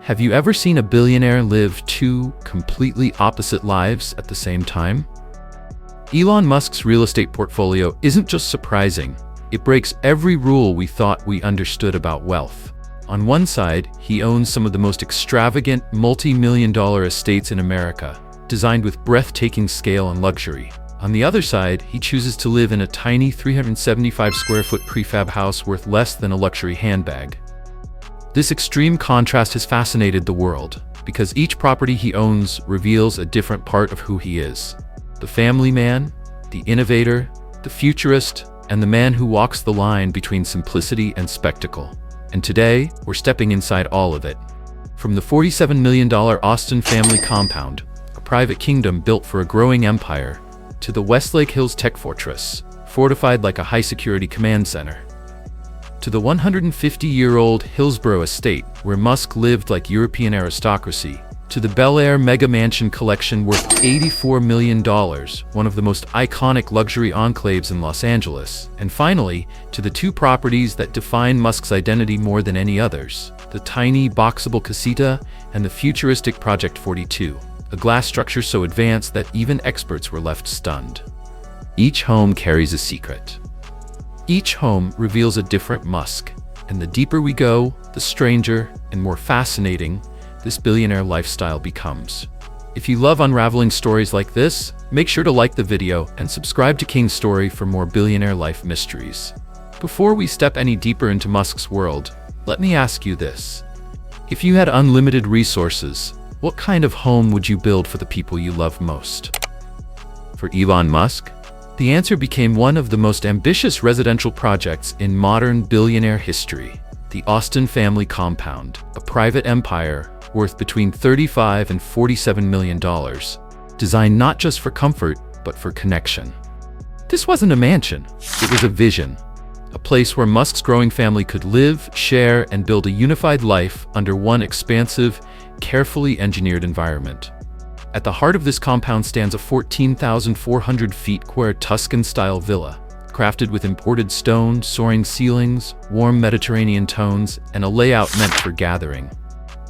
Have you ever seen a billionaire live two completely opposite lives at the same time? Elon Musk's real estate portfolio isn't just surprising, it breaks every rule we thought we understood about wealth. On one side, he owns some of the most extravagant, multi-million-dollar estates in America, designed with breathtaking scale and luxury. On the other side, he chooses to live in a tiny 375-square-foot prefab house worth less than a luxury handbag. This extreme contrast has fascinated the world, because each property he owns reveals a different part of who he is. The family man, the innovator, the futurist, and the man who walks the line between simplicity and spectacle. And today, we're stepping inside all of it. From the $47 million Austin family compound, a private kingdom built for a growing empire, to the Westlake Hills tech fortress, fortified like a high-security command center. To the 150-year-old Hillsborough estate, where Musk lived like European aristocracy, to the Bel Air mega mansion collection worth $84 million, one of the most iconic luxury enclaves in Los Angeles, and finally, to the two properties that define Musk's identity more than any others, the tiny, boxable casita and the futuristic Project 42, a glass structure so advanced that even experts were left stunned. Each home carries a secret. Each home reveals a different Musk, and the deeper we go, the stranger and more fascinating this billionaire lifestyle becomes. If you love unraveling stories like this, make sure to like the video and subscribe to King's Story for more billionaire life mysteries. Before we step any deeper into Musk's world, let me ask you this. If you had unlimited resources, what kind of home would you build for the people you love most? For Elon Musk, the answer became one of the most ambitious residential projects in modern billionaire history, the Austin family compound, a private empire worth between $35 and $47 million, designed not just for comfort, but for connection. This wasn't a mansion, it was a vision, a place where Musk's growing family could live, share, and build a unified life under one expansive, carefully engineered environment. At the heart of this compound stands a 14,400 feet square Tuscan-style villa, crafted with imported stone, soaring ceilings, warm Mediterranean tones, and a layout meant for gathering.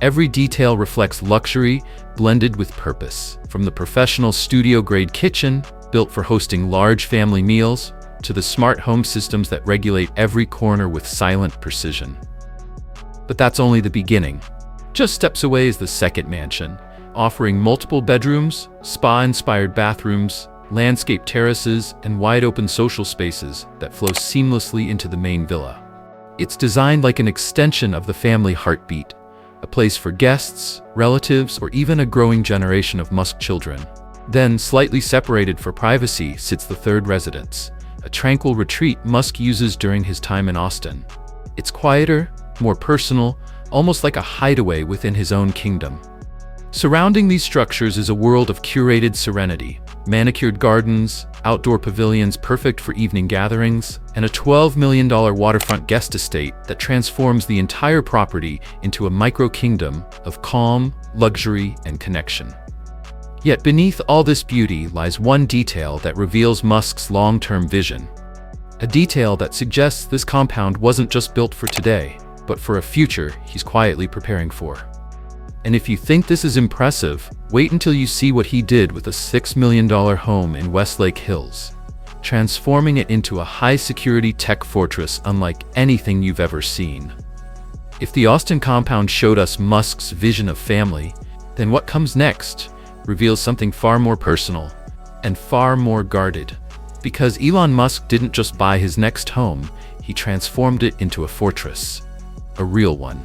Every detail reflects luxury, blended with purpose. From the professional studio-grade kitchen, built for hosting large family meals, to the smart home systems that regulate every corner with silent precision. But that's only the beginning. Just steps away is the second mansion, offering multiple bedrooms, spa-inspired bathrooms, landscape terraces, and wide-open social spaces that flow seamlessly into the main villa. It's designed like an extension of the family heartbeat, a place for guests, relatives, or even a growing generation of Musk children. Then, slightly separated for privacy, sits the third residence, a tranquil retreat Musk uses during his time in Austin. It's quieter, more personal, almost like a hideaway within his own kingdom. Surrounding these structures is a world of curated serenity, manicured gardens, outdoor pavilions perfect for evening gatherings, and a $12 million waterfront guest estate that transforms the entire property into a micro-kingdom of calm, luxury, and connection. Yet beneath all this beauty lies one detail that reveals Musk's long-term vision. A detail that suggests this compound wasn't just built for today, but for a future he's quietly preparing for. And if you think this is impressive, wait until you see what he did with a $6 million home in Westlake Hills, transforming it into a high-security tech fortress unlike anything you've ever seen. If the Austin compound showed us Musk's vision of family, then what comes next reveals something far more personal and far more guarded. Because Elon Musk didn't just buy his next home, he transformed it into a fortress, a real one.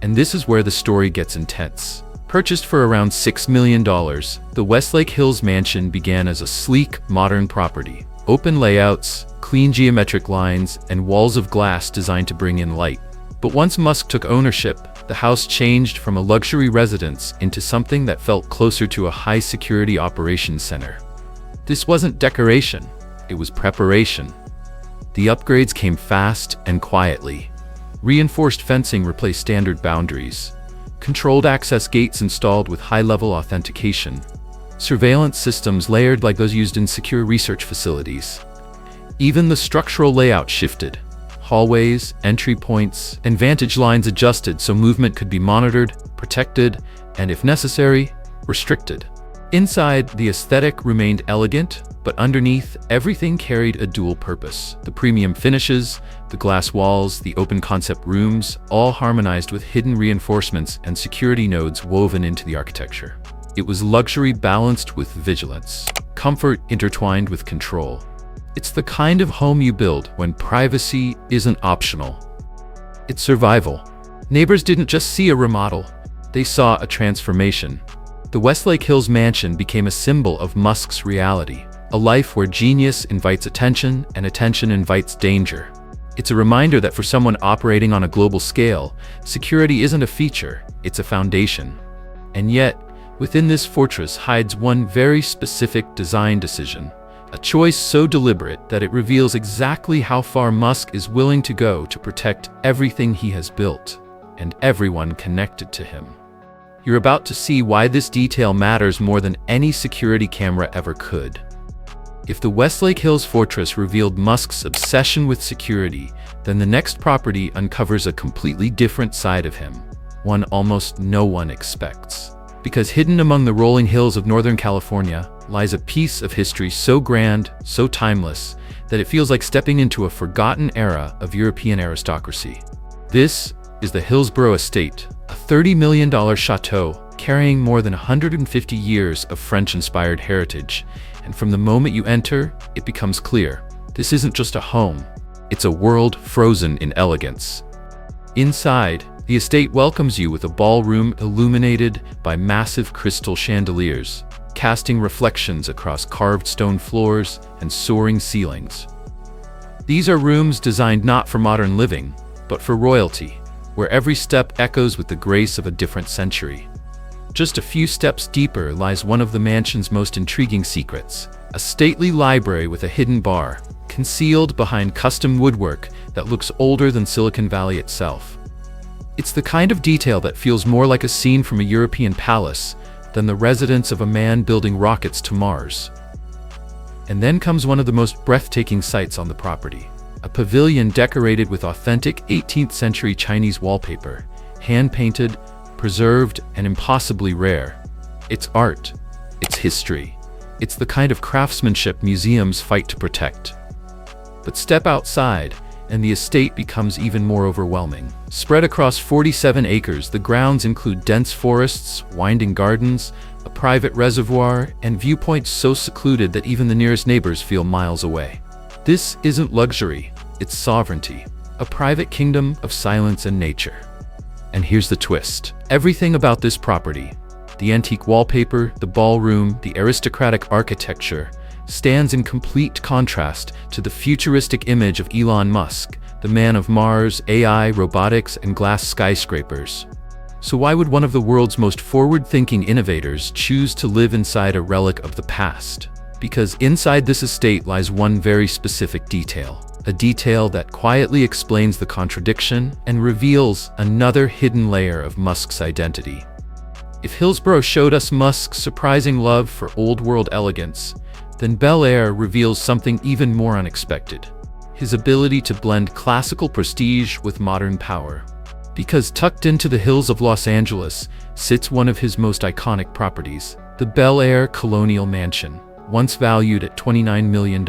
And this is where the story gets intense. Purchased for around $6 million, the Westlake Hills mansion began as a sleek, modern property. Open layouts, clean geometric lines, and walls of glass designed to bring in light. But once Musk took ownership, the house changed from a luxury residence into something that felt closer to a high-security operations center. This wasn't decoration, it was preparation. The upgrades came fast and quietly. Reinforced fencing replaced standard boundaries, controlled access gates installed with high-level authentication, surveillance systems layered like those used in secure research facilities. Even the structural layout shifted. hallways, entry points, and vantage lines adjusted so movement could be monitored, protected, and if necessary, restricted. Inside, the aesthetic remained elegant, but underneath, everything carried a dual purpose. The premium finishes, the glass walls, the open-concept rooms, all harmonized with hidden reinforcements and security nodes woven into the architecture. It was luxury balanced with vigilance, comfort intertwined with control. It's the kind of home you build when privacy isn't optional. It's survival. Neighbors didn't just see a remodel, they saw a transformation. The Westlake Hills mansion became a symbol of Musk's reality, a life where genius invites attention and attention invites danger. It's a reminder that for someone operating on a global scale, security isn't a feature, it's a foundation. And yet, within this fortress hides one very specific design decision, a choice so deliberate that it reveals exactly how far Musk is willing to go to protect everything he has built and everyone connected to him. You're about to see why this detail matters more than any security camera ever could. If the Westlake Hills fortress revealed Musk's obsession with security, then the next property uncovers a completely different side of him, one almost no one expects. Because hidden among the rolling hills of Northern California lies a piece of history so grand, so timeless, that it feels like stepping into a forgotten era of European aristocracy. This is the Hillsborough Estate, a $30 million chateau carrying more than 150 years of French-inspired heritage. And from the moment you enter, it becomes clear, this isn't just a home, it's a world frozen in elegance. Inside, the estate welcomes you with a ballroom illuminated by massive crystal chandeliers, casting reflections across carved stone floors and soaring ceilings. These are rooms designed not for modern living, but for royalty, where every step echoes with the grace of a different century. Just a few steps deeper lies one of the mansion's most intriguing secrets, a stately library with a hidden bar, concealed behind custom woodwork that looks older than Silicon Valley itself. It's the kind of detail that feels more like a scene from a European palace than the residence of a man building rockets to Mars. And then comes one of the most breathtaking sights on the property. A pavilion decorated with authentic 18th century Chinese wallpaper, hand-painted, preserved, and impossibly rare. It's art. It's history. It's the kind of craftsmanship museums fight to protect. But step outside, and the estate becomes even more overwhelming. Spread across 47 acres, the grounds include dense forests, winding gardens, a private reservoir, and viewpoints so secluded that even the nearest neighbors feel miles away. This isn't luxury, it's sovereignty, a private kingdom of silence and nature. And here's the twist. Everything about this property, the antique wallpaper, the ballroom, the aristocratic architecture, stands in complete contrast to the futuristic image of Elon Musk, the man of Mars, AI, robotics, and glass skyscrapers. So why would one of the world's most forward-thinking innovators choose to live inside a relic of the past? Because inside this estate lies one very specific detail, a detail that quietly explains the contradiction and reveals another hidden layer of Musk's identity. If Hillsborough showed us Musk's surprising love for old-world elegance, then Bel Air reveals something even more unexpected, his ability to blend classical prestige with modern power. Because tucked into the hills of Los Angeles sits one of his most iconic properties, the Bel Air Colonial Mansion, once valued at $29 million.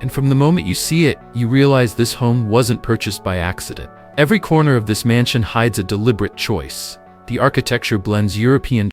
And from the moment you see it, you realize this home wasn't purchased by accident. Every corner of this mansion hides a deliberate choice. The architecture blends European